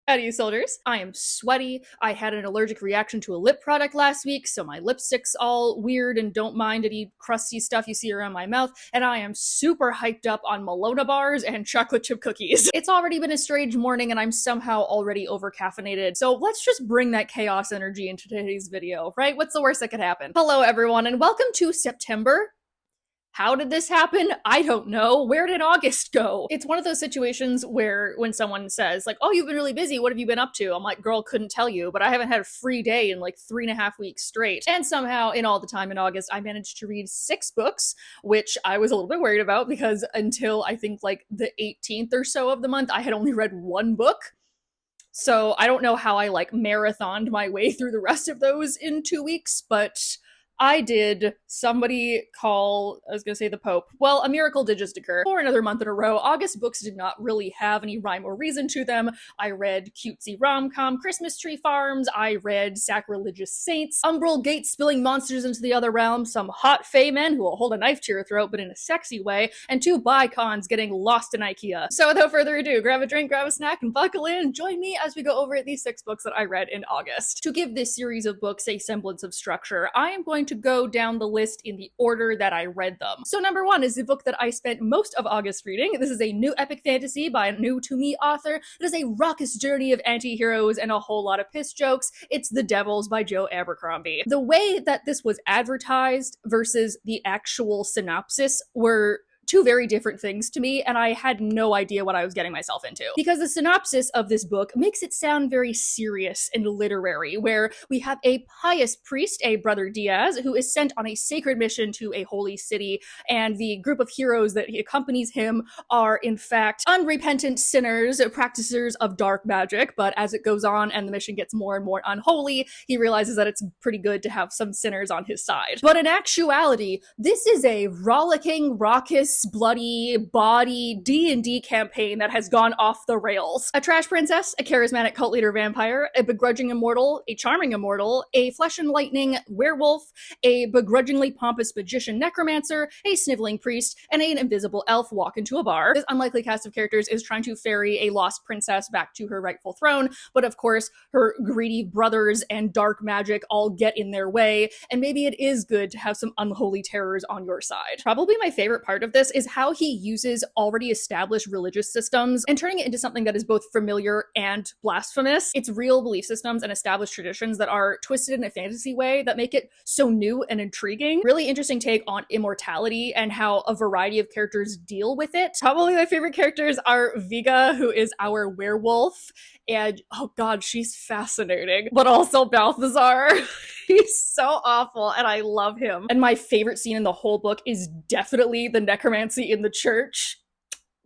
Howdy, you soldiers. I am sweaty. I had an allergic reaction to a lip product last week, so my lipstick's all weird and don't mind any crusty stuff you see around my mouth, and I am super hyped up on Malona bars and chocolate chip cookies. It's already been a strange morning and I'm somehow already over-caffeinated, so let's just bring that chaos energy into today's video, right? What's the worst that could happen? Hello, everyone, and welcome to September. How did this happen? I don't know. Where did August go? It's one of those situations where when someone says, like, oh, you've been really busy, what have you been up to? I'm like, girl, couldn't tell you, but I haven't had a free day in like 3.5 weeks straight. And somehow, in all the time in August, I managed to read 6 books, which I was a little bit worried about because until I think like the 18th or so of the month, I had only read 1 book. So I don't know how I like marathoned my way through the rest of those in 2 weeks, but I did. Somebody call, I was gonna say the Pope. Well, a miracle did just occur. For another month in a row, August books did not really have any rhyme or reason to them. I read cutesy rom-com Christmas Tree Farms, I read Sacrilegious Saints, Umbral Gates spilling monsters into the other realm, some hot fae men who will hold a knife to your throat but in a sexy way, and 2 bicons getting lost in IKEA. So without further ado, grab a drink, grab a snack, and buckle in. Join me as we go over these 6 books that I read in August. To give this series of books a semblance of structure, I am going to go down the list in the order that I read them. So number 1 is the book that I spent most of August reading. This is a new epic fantasy by a new to me author. It is a raucous journey of anti-heroes and a whole lot of piss jokes. It's The Devils by Joe Abercrombie. The way that this was advertised versus the actual synopsis were 2 very different things to me, and I had no idea what I was getting myself into. Because the synopsis of this book makes it sound very serious and literary, where we have a pious priest, a Brother Diaz, who is sent on a sacred mission to a holy city, and the group of heroes that accompanies him are, in fact, unrepentant sinners, practicers of dark magic, but as it goes on and the mission gets more and more unholy, he realizes that it's pretty good to have some sinners on his side. But in actuality, this is a rollicking, raucous, bloody, body D&D campaign that has gone off the rails. A trash princess, a charismatic cult leader vampire, a begrudging immortal, a charming immortal, a flesh and lightning werewolf, a begrudgingly pompous magician necromancer, a sniveling priest, and an invisible elf walk into a bar. This unlikely cast of characters is trying to ferry a lost princess back to her rightful throne, but of course, her greedy brothers and dark magic all get in their way, and maybe it is good to have some unholy terrors on your side. Probably my favorite part of this is how he uses already established religious systems and turning it into something that is both familiar and blasphemous. It's real belief systems and established traditions that are twisted in a fantasy way that make it so new and intriguing. Really interesting take on immortality and how a variety of characters deal with it. Probably my favorite characters are Viga, who is our werewolf, and oh god, she's fascinating, but also Balthazar. He's so awful and I love him. And my favorite scene in the whole book is definitely the necromancy in the church.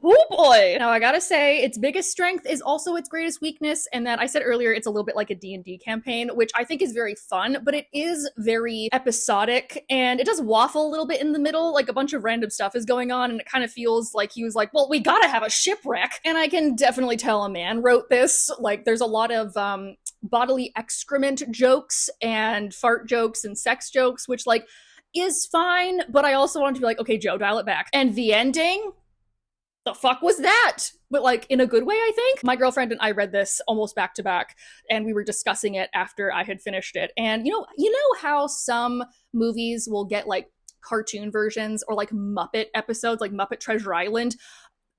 Oh boy! Now I gotta say, its biggest strength is also its greatest weakness, and that I said earlier it's a little bit like a D&D campaign, which I think is very fun, but it is very episodic, and it does waffle a little bit in the middle, like a bunch of random stuff is going on, and it kind of feels like he was like, well, we gotta have a shipwreck! And I can definitely tell a man wrote this. Like, there's a lot of, bodily excrement jokes, and fart jokes, and sex jokes, which, like, is fine, but I also want to be like, okay, Joe, dial it back. And the ending? The fuck was that? But like in a good way, I think. My girlfriend and I read this almost back to back, and we were discussing it after I had finished it. And you know how some movies will get like cartoon versions or like Muppet episodes, like Muppet Treasure Island?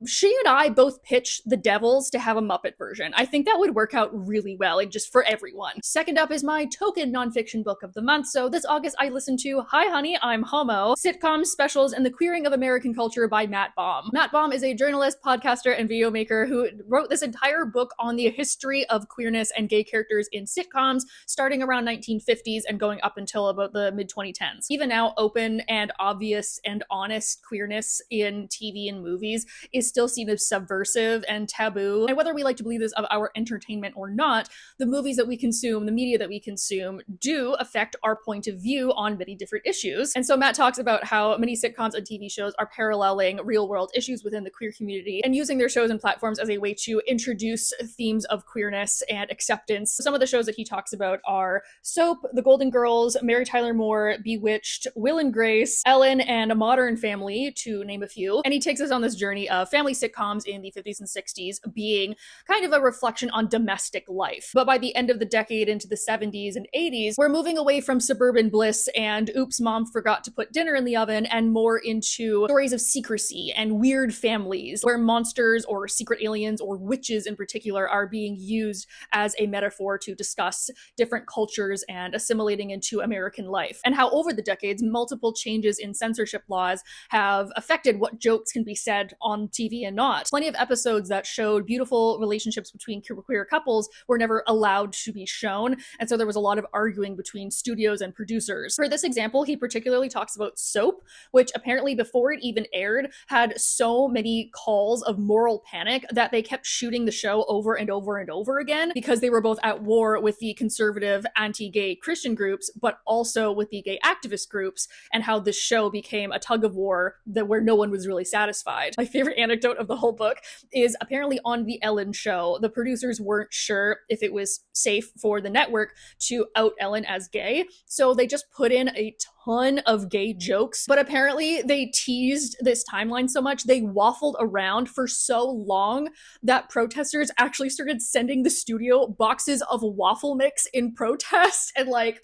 She and I both pitched The Devils to have a Muppet version. I think that would work out really well and just for everyone. Second up is my token nonfiction book of the month. So this August I listened to Hi Honey, I'm Homo, Sitcoms, Specials, and the Queering of American Culture by Matt Baum. Matt Baum is a journalist, podcaster, and video maker who wrote this entire book on the history of queerness and gay characters in sitcoms starting around 1950s and going up until about the mid-2010s. Even now, open and obvious and honest queerness in TV and movies is still seen as subversive and taboo. And whether we like to believe this of our entertainment or not, the movies that we consume, the media that we consume, do affect our point of view on many different issues. And so Matt talks about how many sitcoms and TV shows are paralleling real world issues within the queer community and using their shows and platforms as a way to introduce themes of queerness and acceptance. Some of the shows that he talks about are Soap, The Golden Girls, Mary Tyler Moore, Bewitched, Will and Grace, Ellen, and A Modern Family, to name a few. And he takes us on this journey of family sitcoms in the 50s and 60s being kind of a reflection on domestic life. But by the end of the decade into the 70s and 80s, we're moving away from suburban bliss and oops, mom forgot to put dinner in the oven, and more into stories of secrecy and weird families where monsters or secret aliens or witches in particular are being used as a metaphor to discuss different cultures and assimilating into American life. And how over the decades, multiple changes in censorship laws have affected what jokes can be said on TV and not. Plenty of episodes that showed beautiful relationships between queer couples were never allowed to be shown, and so there was a lot of arguing between studios and producers. For this example, he particularly talks about Soap, which apparently before it even aired had so many calls of moral panic that they kept shooting the show over and over and over again because they were both at war with the conservative anti-gay Christian groups, but also with the gay activist groups, and how this show became a tug of war where no one was really satisfied. My favorite anecdote of the whole book is apparently on the Ellen show, the producers weren't sure if it was safe for the network to out Ellen as gay, so they just put in a ton of gay jokes, but apparently they teased this timeline so much, they waffled around for so long that protesters actually started sending the studio boxes of waffle mix in protest, and like,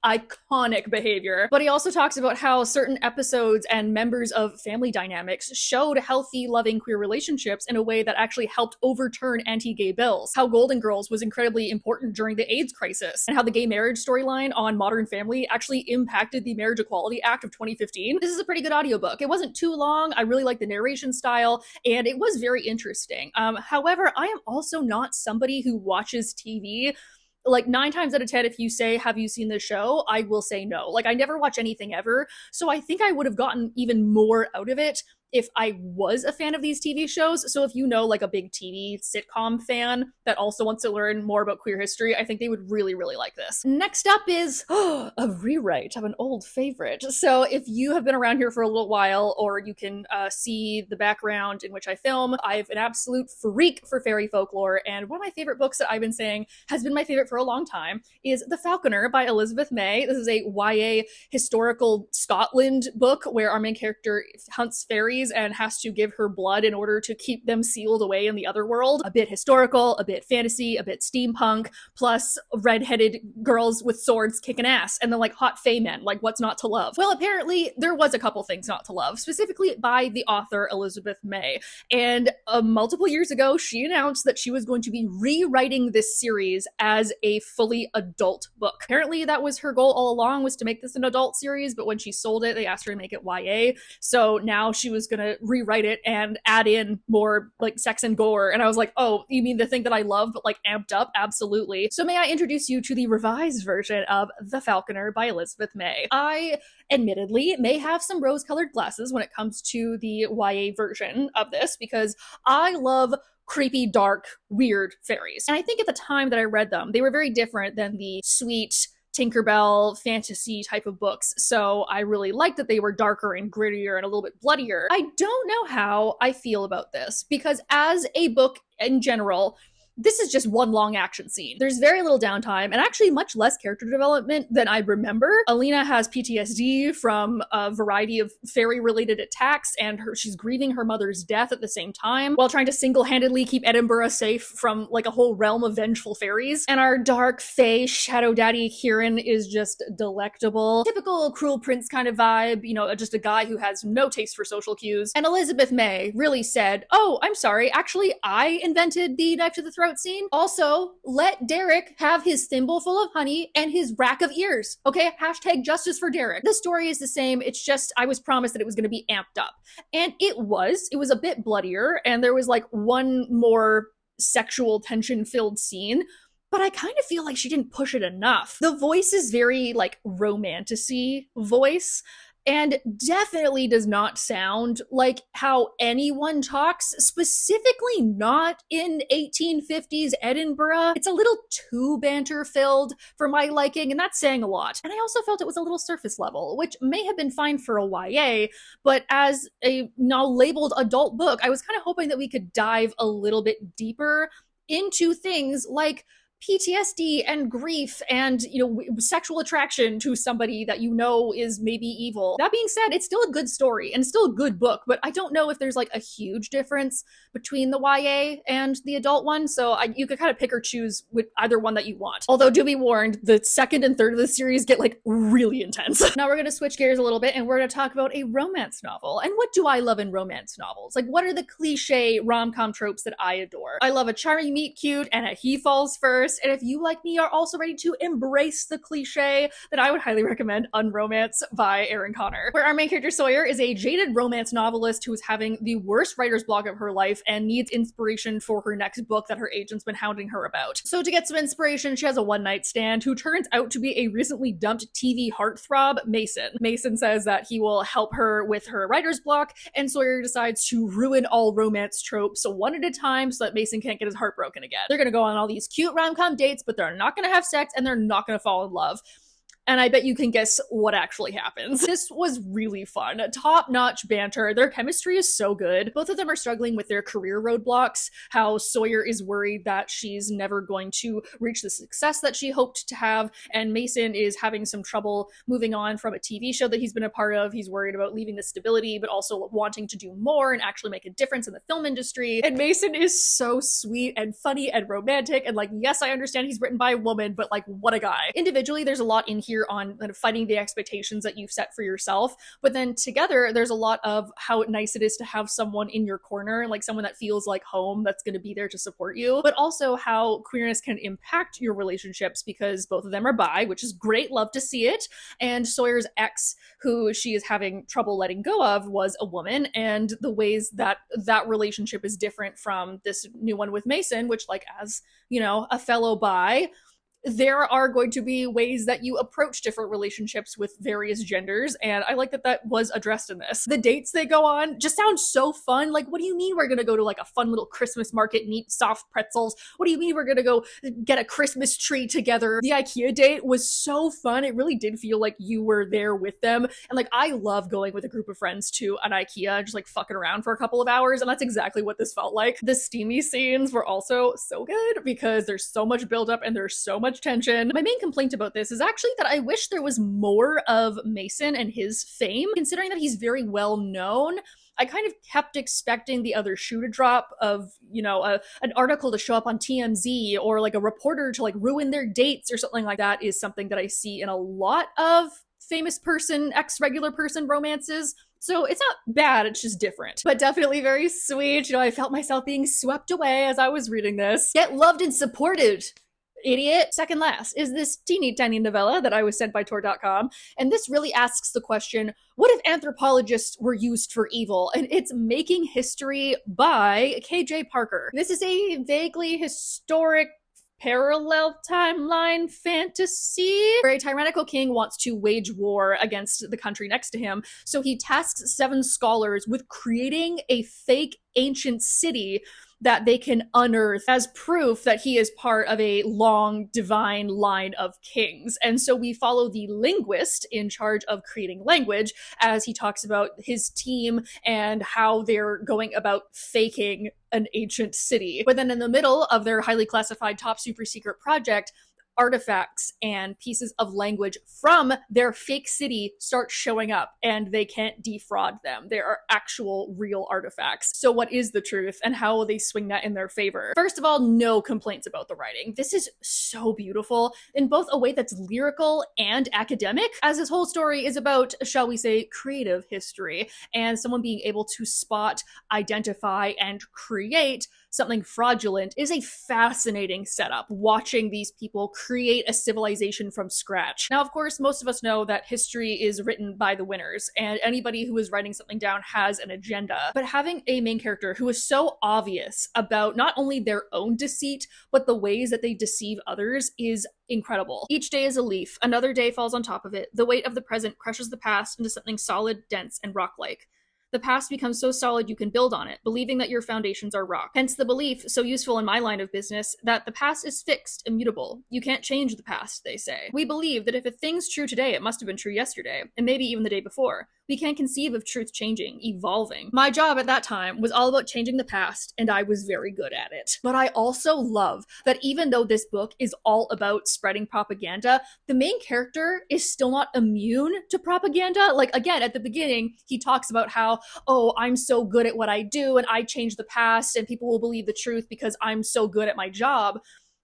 iconic behavior. But he also talks about how certain episodes and members of family dynamics showed healthy, loving queer relationships in a way that actually helped overturn anti-gay bills. How Golden Girls was incredibly important during the AIDS crisis, and how the gay marriage storyline on Modern Family actually impacted the Marriage Equality Act of 2015. This is a pretty good audiobook. It wasn't too long. I really like the narration style, and it was very interesting. However, I am also not somebody who watches TV. Like 9 times out of 10, if you say, have you seen this show? I will say no. Like I never watch anything ever. So I think I would have gotten even more out of it if I was a fan of these TV shows. So if you know like a big TV sitcom fan that also wants to learn more about queer history, I think they would really, really like this. Next up is a rewrite of an old favorite. So if you have been around here for a little while, or you can see the background in which I film, I'm an absolute freak for fairy folklore, and one of my favorite books that I've been saying has been my favorite for a long time is The Falconer by Elizabeth May. This is a YA historical Scotland book where our main character hunts fairies and has to give her blood in order to keep them sealed away in the other world. A bit historical, a bit fantasy, a bit steampunk, plus redheaded girls with swords kicking ass, and then like hot fae men. Like, what's not to love? Well, apparently there was a couple things not to love, specifically by the author Elizabeth May. And multiple years ago, she announced that she was going to be rewriting this series as a fully adult book. Apparently that was her goal all along, was to make this an adult series, but when she sold it, they asked her to make it YA. So now she was gonna rewrite it and add in more like sex and gore. And I was like, oh, you mean the thing that I love but like amped up? Absolutely. So may I introduce you to the revised version of The Falconer by Elizabeth May. I admittedly may have some rose-colored glasses when it comes to the YA version of this, because I love creepy, dark, weird fairies. And I think at the time that I read them, they were very different than the sweet Tinkerbell fantasy type of books. So I really liked that they were darker and grittier and a little bit bloodier. I don't know how I feel about this, because as a book in general, this is just one long action scene. There's very little downtime and actually much less character development than I remember. Alina has PTSD from a variety of fairy-related attacks, and she's grieving her mother's death at the same time while trying to single-handedly keep Edinburgh safe from like a whole realm of vengeful fairies. And our dark fae shadow daddy Kieran is just delectable. Typical Cruel Prince kind of vibe, you know, just a guy who has no taste for social cues. And Elizabeth May really said, oh, I'm sorry, actually I invented the knife to the throat scene. Also, let Derek have his thimble full of honey and his rack of ears. Okay, hashtag justice for Derek. The story is the same. It's just I was promised that it was going to be amped up, and it was. It was a bit bloodier, and there was like one more sexual tension-filled scene. But I kind of feel like she didn't push it enough. The voice is very like romantic-y voice, and definitely does not sound like how anyone talks, specifically not in 1850s Edinburgh. It's a little too banter-filled for my liking, and that's saying a lot. And I also felt it was a little surface level, which may have been fine for a YA, but as a now labeled adult book, I was kind of hoping that we could dive a little bit deeper into things like PTSD and grief and, sexual attraction to somebody that is maybe evil. That being said, it's still a good story and still a good book, but I don't know if there's like a huge difference between the YA and the adult one, so you could kind of pick or choose with either one that you want. Although, do be warned, the second and third of the series get like really intense. Now we're gonna switch gears a little bit and we're gonna talk about a romance novel. And what do I love in romance novels? Like, what are the cliche rom-com tropes that I adore? I love a charming meet cute and a he falls first, and if you, like me, are also ready to embrace the cliche, then I would highly recommend Unromance by Erin Connor, where our main character Sawyer is a jaded romance novelist who is having the worst writer's block of her life and needs inspiration for her next book that her agent's been hounding her about. So to get some inspiration, she has a one-night stand who turns out to be a recently dumped TV heartthrob, Mason. Mason says that he will help her with her writer's block, and Sawyer decides to ruin all romance tropes one at a time so that Mason can't get his heart broken again. They're gonna go on all these cute rom-com dates, but they're not gonna have sex and they're not gonna fall in love. And I bet you can guess what actually happens. This was really fun. Top-notch banter. Their chemistry is so good. Both of them are struggling with their career roadblocks, how Sawyer is worried that she's never going to reach the success that she hoped to have, and Mason is having some trouble moving on from a TV show that he's been a part of. He's worried about leaving the stability, but also wanting to do more and actually make a difference in the film industry. And Mason is so sweet and funny and romantic, and like, yes, I understand he's written by a woman, but like, what a guy. Individually, there's a lot in here on kind of fighting the expectations that you've set for yourself, but then together there's a lot of how nice it is to have someone in your corner, like someone that feels like home, that's going to be there to support you, but also how queerness can impact your relationships, because both of them are bi, which is great, love to see it. And Sawyer's ex, who she is having trouble letting go of, was a woman, and the ways that that relationship is different from this new one with Mason, which, like, as a fellow bi, there are going to be ways that you approach different relationships with various genders, and I like that that was addressed in this. The dates they go on just sound so fun. Like, what do you mean we're gonna go to like a fun little Christmas market and eat soft pretzels? What do you mean we're gonna go get a Christmas tree together? The IKEA date was so fun. It really did feel like you were there with them, and like, I love going with a group of friends to an IKEA, just like fucking around for a couple of hours, and that's exactly what this felt like. The steamy scenes were also so good because there's so much buildup and there's so much tension. My main complaint about this is actually that I wish there was more of Mason and his fame, considering that he's very well known. I kind of kept expecting the other shoe to drop of, an article to show up on TMZ, or like a reporter to like ruin their dates or something like that. Is something that I see in a lot of famous person, ex-regular person romances. So it's not bad, it's just different. But definitely very sweet. I felt myself being swept away as I was reading this. Get loved and supported, idiot. Second last is this teeny tiny novella that I was sent by Tor.com, and this really asks the question, what if anthropologists were used for evil? And it's Making History by KJ Parker. This is a vaguely historic parallel timeline fantasy where a tyrannical king wants to wage war against the country next to him, so he tasks 7 scholars with creating a fake ancient city that they can unearth as proof that he is part of a long divine line of kings. And so we follow the linguist in charge of creating language as he talks about his team and how they're going about faking an ancient city. But then in the middle of their highly classified top super secret project, artifacts and pieces of language from their fake city start showing up, and they can't defraud them. There are actual real artifacts. So what is the truth, and how will they swing that in their favor? First of all, no complaints about the writing. This is so beautiful in both a way that's lyrical and academic, as this whole story is about, shall we say, creative history, and someone being able to spot, identify, and create something fraudulent is a fascinating setup, watching these people create a civilization from scratch. Now, of course, most of us know that history is written by the winners, and anybody who is writing something down has an agenda. But having a main character who is so obvious about not only their own deceit, but the ways that they deceive others is incredible. Each day is a leaf, another day falls on top of it. The weight of the present crushes the past into something solid, dense, and rock-like. The past becomes so solid you can build on it, believing that your foundations are rock. Hence the belief, so useful in my line of business, that the past is fixed, immutable. You can't change the past, they say. We believe that if a thing's true today, it must have been true yesterday, and maybe even the day before. We can't conceive of truth changing, evolving. My job at that time was all about changing the past, and I was very good at it. But I also love that even though this book is all about spreading propaganda, the main character is still not immune to propaganda. Like, again, at the beginning, he talks about how, oh, I'm so good at what I do, and I change the past, and people will believe the truth because I'm so good at my job.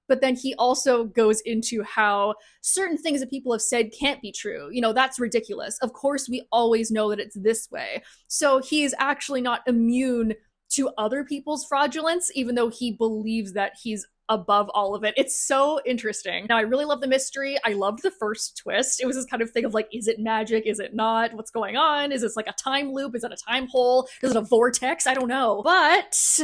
But then he also goes into how certain things that people have said can't be true. You know, that's ridiculous. Of course, we always know that it's this way. So he's actually not immune to other people's fraudulence, even though he believes that he's above all of it. It's so interesting. Now, I really love the mystery. I loved the first twist. It was this kind of thing of like, is it magic? Is it not? What's going on? Is this like a time loop? Is it a time hole? Is it a vortex? I don't know. But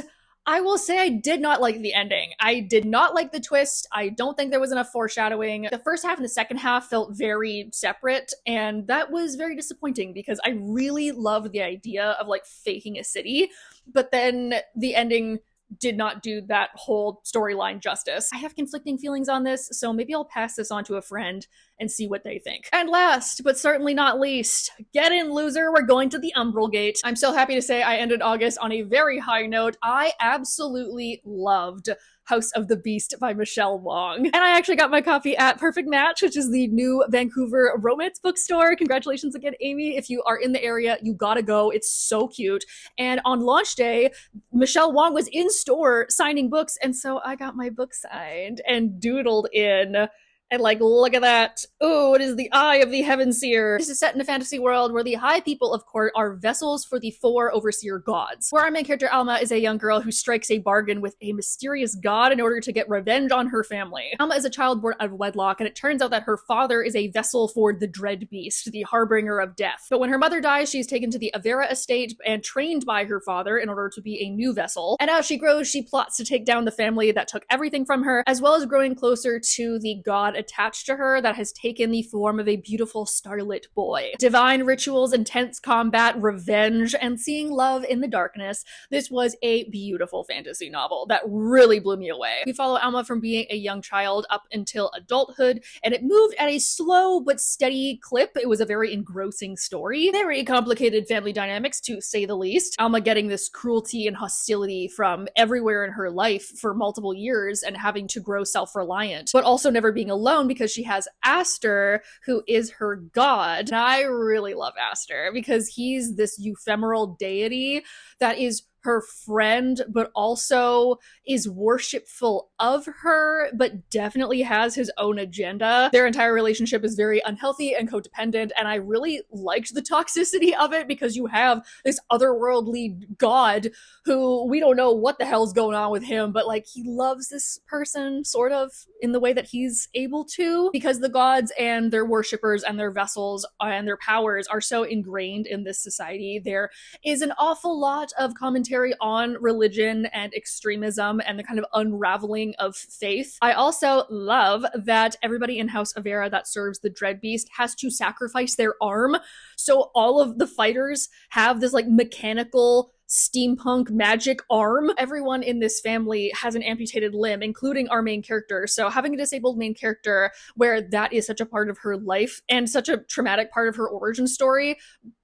I will say I did not like the ending. I did not like the twist. I don't think there was enough foreshadowing. The first half and the second half felt very separate, and that was very disappointing because I really loved the idea of like faking a city, but then the ending did not do that whole storyline justice. I have conflicting feelings on this, so maybe I'll pass this on to a friend and see what they think. And last, but certainly not least, get in, loser, we're going to the Umbral Gate. I'm so happy to say I ended August on a very high note. I absolutely loved House of the Beast by Michelle Wong. And I actually got my copy at Perfect Match, which is the new Vancouver romance bookstore. Congratulations again, Amy. If you are in the area, you gotta go. It's so cute. And on launch day, Michelle Wong was in store signing books, and so I got my book signed and doodled in. And like, look at that. Ooh, it is the Eye of the Heaven Seer. This is set in a fantasy world where the high people of court are vessels for the four overseer gods. Where our main character Alma is a young girl who strikes a bargain with a mysterious god in order to get revenge on her family. Alma is a child born out of wedlock, and it turns out that her father is a vessel for the Dread Beast, the harbinger of death. But when her mother dies, she's taken to the Avera estate and trained by her father in order to be a new vessel. And as she grows, she plots to take down the family that took everything from her, as well as growing closer to the god attached to her that has taken the form of a beautiful starlit boy. Divine rituals, intense combat, revenge, and seeing love in the darkness. This was a beautiful fantasy novel that really blew me away. We follow Alma from being a young child up until adulthood, and it moved at a slow but steady clip. It was a very engrossing story. Very complicated family dynamics, to say the least. Alma getting this cruelty and hostility from everywhere in her life for multiple years and having to grow self-reliant, but also never being alone because she has Aster, who is her god. And I really love Aster because he's this ephemeral deity that is her friend, but also is worshipful of her, but definitely has his own agenda. Their entire relationship is very unhealthy and codependent, and I really liked the toxicity of it because you have this otherworldly god who we don't know what the hell's going on with him, but like he loves this person sort of in the way that he's able to, because the gods and their worshippers and their vessels and their powers are so ingrained in this society. There is an awful lot of commentary on religion and extremism and the kind of unraveling of faith. I also love that everybody in House Avera that serves the Dread Beast has to sacrifice their arm. So all of the fighters have this like mechanical steampunk magic arm. Everyone in this family has an amputated limb, including our main character. So having a disabled main character where that is such a part of her life and such a traumatic part of her origin story,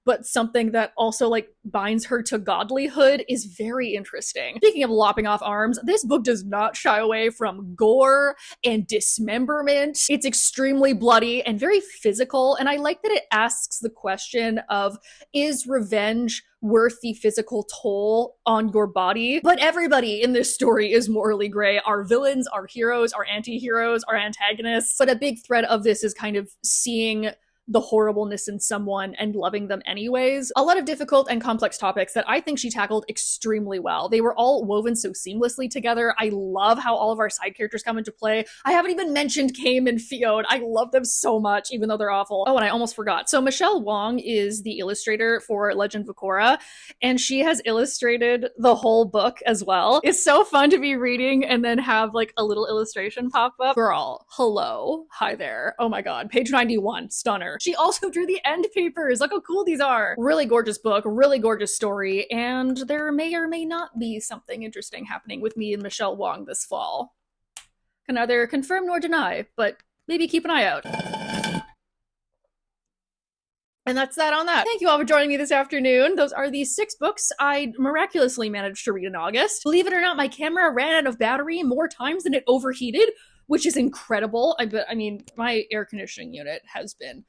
but something that also like binds her to godlyhood is very interesting. Speaking of lopping off arms, this book does not shy away from gore and dismemberment. It's extremely bloody and very physical, and I like that it asks the question of, is revenge worth the physical toll on your body? But everybody in this story is morally gray. Our villains, our heroes, our anti-heroes, our antagonists. But a big thread of this is kind of seeing the horribleness in someone and loving them anyways. A lot of difficult and complex topics that I think she tackled extremely well. They were all woven so seamlessly together. I love how all of our side characters come into play. I haven't even mentioned Kame and Fiona. I love them so much, even though they're awful. Oh, and I almost forgot. So Michelle Wong is the illustrator for Legend of Korra, and she has illustrated the whole book as well. It's so fun to be reading and then have like a little illustration pop up. Girl, hello. Hi there. Oh my god. Page 91. Stunner. there. She also drew the end papers. Look how cool these are. Really gorgeous book, really gorgeous story, and there may or may not be something interesting happening with me and Michelle Wong this fall. Can neither confirm nor deny, but maybe keep an eye out. And that's that on that. Thank you all for joining me this afternoon. Those are the 6 books I miraculously managed to read in August. Believe it or not, my camera ran out of battery more times than it overheated, which is incredible. I mean, my air conditioning unit has been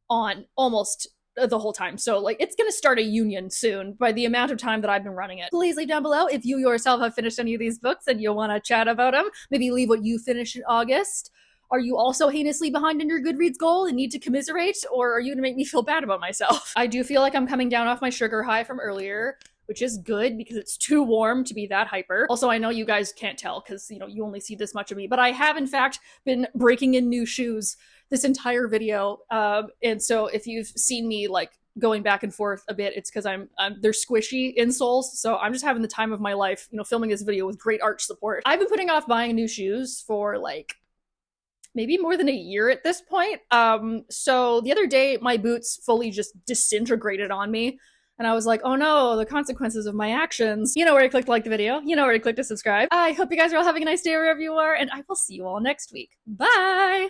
on almost the whole time. So like it's gonna start a union soon by the amount of time that I've been running it. Please leave down below if you yourself have finished any of these books and you'll want to chat about them. Maybe leave what you finished in August. Are you also heinously behind in your Goodreads goal and need to commiserate, or are you gonna make me feel bad about myself? I do feel like I'm coming down off my sugar high from earlier, which is good because it's too warm to be that hyper. Also, I know you guys can't tell because, you know, you only see this much of me, but I have in fact been breaking in new shoes this entire video. And so if you've seen me like going back and forth a bit, it's because they're squishy insoles. So I'm just having the time of my life, you know, filming this video with great arch support. I've been putting off buying new shoes for like maybe more than a year at this point. So the other day my boots fully just disintegrated on me. And I was like, oh no, the consequences of my actions. You know where to click to like the video. You know where to click to subscribe. I hope you guys are all having a nice day wherever you are, and I will see you all next week. Bye!